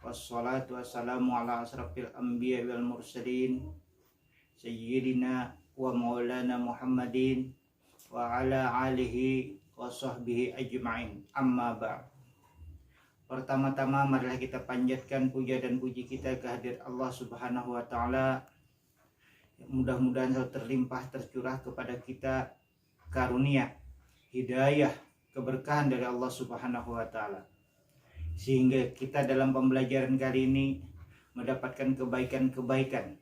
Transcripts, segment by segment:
Wassalatu wassalamu ala asrafil anbiya wal mursalin Sayyidina wa maulana Muhammadin wa ala alihi wa sahbihi ajma'in. Amma ba'd. Pertama-tama marilah kita panjatkan puja dan puji kita kehadirat Allah Subhanahu wa taala. Mudah-mudahan selalu terlimpah tercurah kepada kita karunia, hidayah, keberkahan dari Allah Subhanahu wa taala, sehingga kita dalam pembelajaran kali ini mendapatkan kebaikan-kebaikan,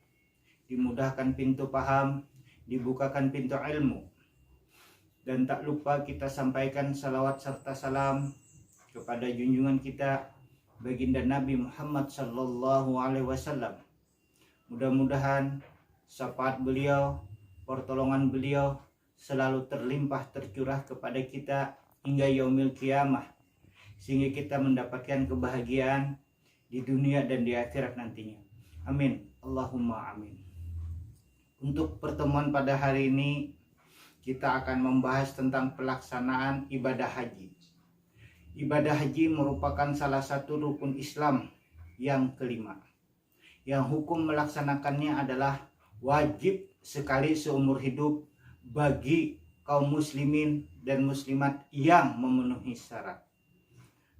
dimudahkan pintu paham, dibukakan pintu ilmu. Dan tak lupa kita sampaikan salawat serta salam kepada junjungan kita baginda Nabi Muhammad sallallahu alaihi wasallam. Mudah-mudahan syafaat beliau, pertolongan beliau selalu terlimpah tercurah kepada kita hingga yaumil qiyamah, sehingga kita mendapatkan kebahagiaan di dunia dan di akhirat nantinya. Amin. Allahumma amin. Untuk pertemuan pada hari ini kita akan membahas tentang pelaksanaan ibadah haji. Ibadah haji merupakan salah satu rukun Islam yang kelima, yang hukum melaksanakannya adalah wajib sekali seumur hidup bagi kaum muslimin dan muslimat yang memenuhi syarat.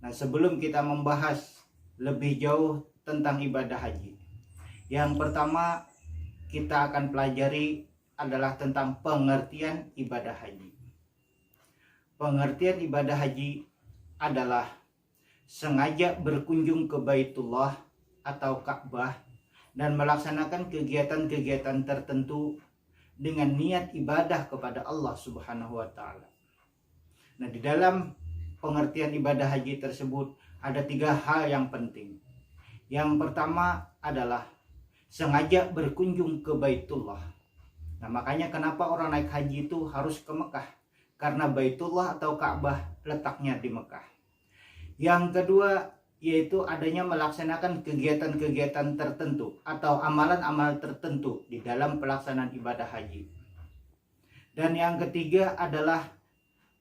Nah, sebelum kita membahas lebih jauh tentang ibadah haji, yang pertama kita akan pelajari adalah tentang pengertian ibadah haji. Pengertian ibadah haji adalah sengaja berkunjung ke Baitullah atau Ka'bah dan melaksanakan kegiatan-kegiatan tertentu dengan niat ibadah kepada Allah Subhanahu wa taala. Nah, di dalam pengertian ibadah haji tersebut ada 3 hal yang penting. Yang pertama adalah sengaja berkunjung ke Baitullah. Nah, makanya kenapa orang naik haji itu harus ke Mekah, karena Baitullah atau Ka'bah letaknya di Mekah. Yang kedua yaitu adanya melaksanakan kegiatan-kegiatan tertentu atau amalan-amalan tertentu di dalam pelaksanaan ibadah haji. Dan yang ketiga adalah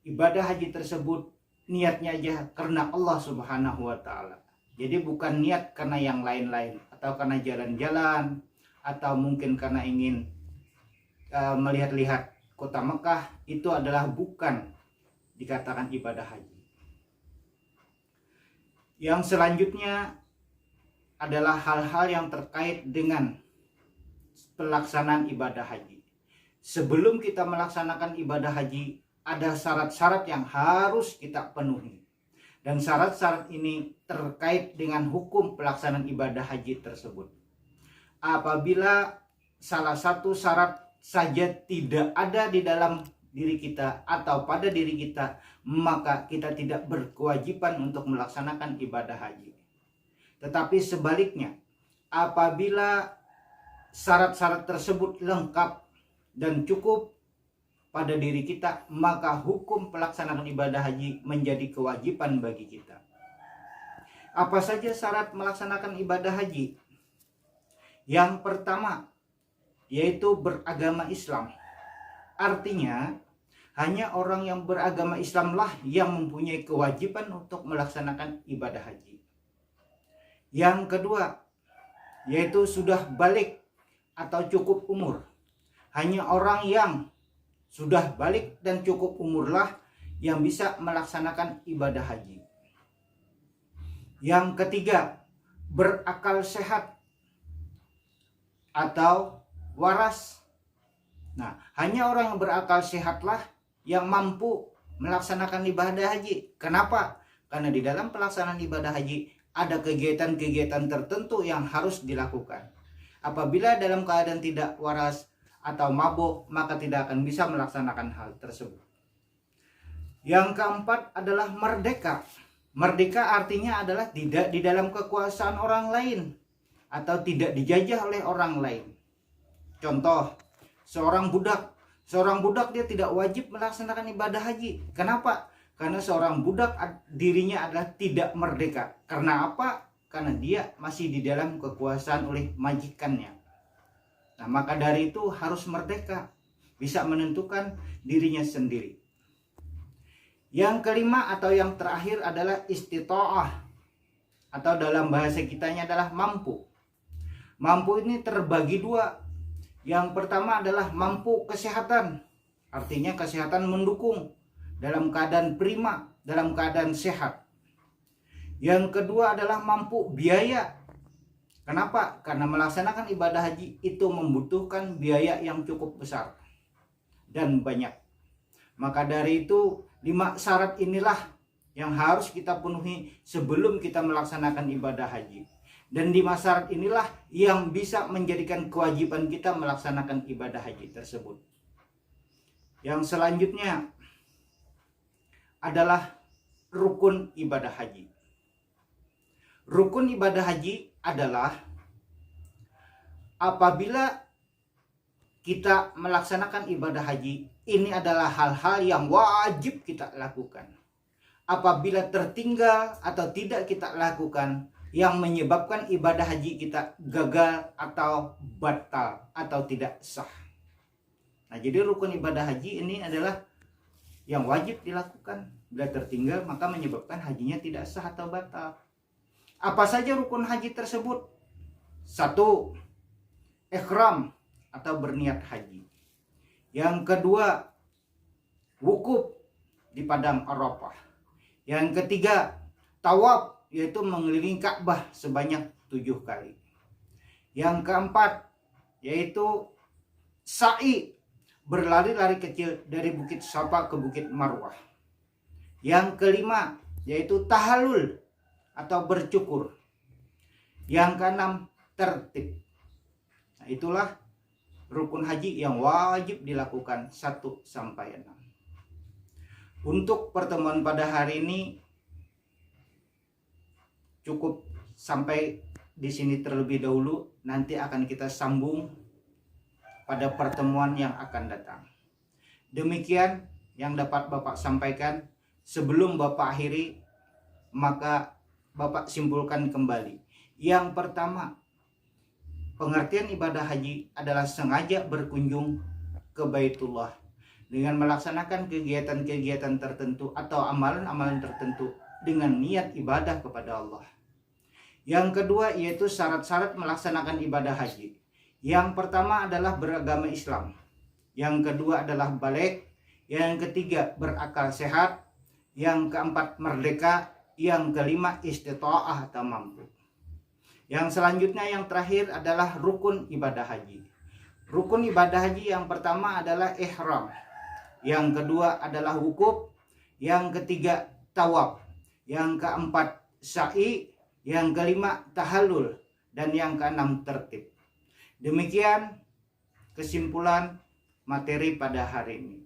ibadah haji tersebut niatnya aja karena Allah Subhanahu wa taala. Jadi bukan niat karena yang lain-lain, atau karena jalan-jalan, atau mungkin karena ingin melihat-lihat kota Mekah. Itu adalah bukan dikatakan ibadah haji. Yang selanjutnya adalah hal-hal yang terkait dengan pelaksanaan ibadah haji. Sebelum kita melaksanakan ibadah haji, ada syarat-syarat yang harus kita penuhi. Dan syarat-syarat ini terkait dengan hukum pelaksanaan ibadah haji tersebut. Apabila salah satu syarat saja tidak ada di dalam diri kita atau pada diri kita, maka kita tidak berkewajiban untuk melaksanakan ibadah haji. Tetapi sebaliknya, apabila syarat-syarat tersebut lengkap dan cukup pada diri kita, maka hukum pelaksanaan ibadah haji menjadi kewajiban bagi kita. Apa saja syarat melaksanakan ibadah haji? Yang pertama yaitu beragama Islam. Artinya hanya orang yang beragama Islamlah yang mempunyai kewajiban untuk melaksanakan ibadah haji. Yang kedua yaitu sudah balik atau cukup umur. Hanya orang yang sudah balik dan cukup umurlah yang bisa melaksanakan ibadah haji. Yang ketiga, berakal sehat atau waras. Nah, hanya orang yang berakal sehatlah yang mampu melaksanakan ibadah haji. Kenapa? Karena di dalam pelaksanaan ibadah haji ada kegiatan-kegiatan tertentu yang harus dilakukan. Apabila dalam keadaan tidak waras atau mabuk, maka tidak akan bisa melaksanakan hal tersebut. Yang keempat adalah merdeka. Merdeka artinya adalah tidak di dalam kekuasaan orang lain atau tidak dijajah oleh orang lain. Contoh, seorang budak dia tidak wajib melaksanakan ibadah haji. Kenapa? Karena seorang budak dirinya adalah tidak merdeka. Karena apa? Karena dia masih di dalam kekuasaan oleh majikannya. Nah, maka dari itu harus merdeka, bisa menentukan dirinya sendiri. Yang kelima atau yang terakhir adalah istita'ah. atau dalam bahasa kitanya adalah mampu. Mampu ini terbagi dua. Yang pertama adalah mampu kesehatan, artinya kesehatan mendukung, dalam keadaan prima, dalam keadaan sehat. Yang kedua adalah mampu biaya. Kenapa? Karena melaksanakan ibadah haji itu membutuhkan biaya yang cukup besar dan banyak. Maka dari itu 5 syarat inilah yang harus kita penuhi sebelum kita melaksanakan ibadah haji. Dan 5 syarat inilah yang bisa menjadikan kewajiban kita melaksanakan ibadah haji tersebut. Yang selanjutnya adalah rukun ibadah haji. Rukun ibadah haji adalah apabila kita melaksanakan ibadah haji, ini adalah hal-hal yang wajib kita lakukan. Apabila tertinggal atau tidak kita lakukan, yang menyebabkan ibadah haji kita gagal atau batal atau tidak sah. Nah, jadi rukun ibadah haji ini adalah yang wajib dilakukan. Bila tertinggal maka menyebabkan hajinya tidak sah atau batal. Apa saja rukun haji tersebut? 1. Ihram atau berniat haji. Yang kedua, wukuf di padang Arafah. Yang ketiga, tawaf, yaitu mengelilingi Ka'bah sebanyak 7 kali. Yang keempat, yaitu sa'i, berlari-lari kecil dari Bukit Safa ke Bukit Marwah. Yang kelima, yaitu tahallul atau bercukur. Yang keenam, tertib. Nah, itulah rukun haji yang wajib dilakukan 1 sampai 6. Untuk pertemuan pada hari ini cukup sampai di sini terlebih dahulu. Nanti akan kita sambung pada pertemuan yang akan datang. Demikian yang dapat Bapak sampaikan. Sebelum Bapak akhiri, maka Bapak simpulkan kembali. Yang pertama, pengertian ibadah haji adalah sengaja berkunjung ke Baitullah dengan melaksanakan kegiatan-kegiatan tertentu atau amalan-amalan tertentu dengan niat ibadah kepada Allah. Yang kedua yaitu syarat-syarat melaksanakan ibadah haji. Yang pertama adalah beragama Islam. Yang kedua adalah balik. Yang ketiga berakal sehat. Yang keempat merdeka. Yang kelima istita'ah atau mampu. Yang selanjutnya yang terakhir adalah rukun ibadah haji. Rukun ibadah haji yang pertama adalah ihram. Yang kedua adalah wukuf. Yang ketiga tawaf. Yang keempat sa'i. Yang kelima tahallul. Dan yang keenam tertib. Demikian kesimpulan materi pada hari ini.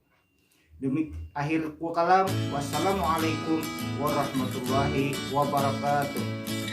Akhir kalam. Wassalamualaikum warahmatullahi wabarakatuh.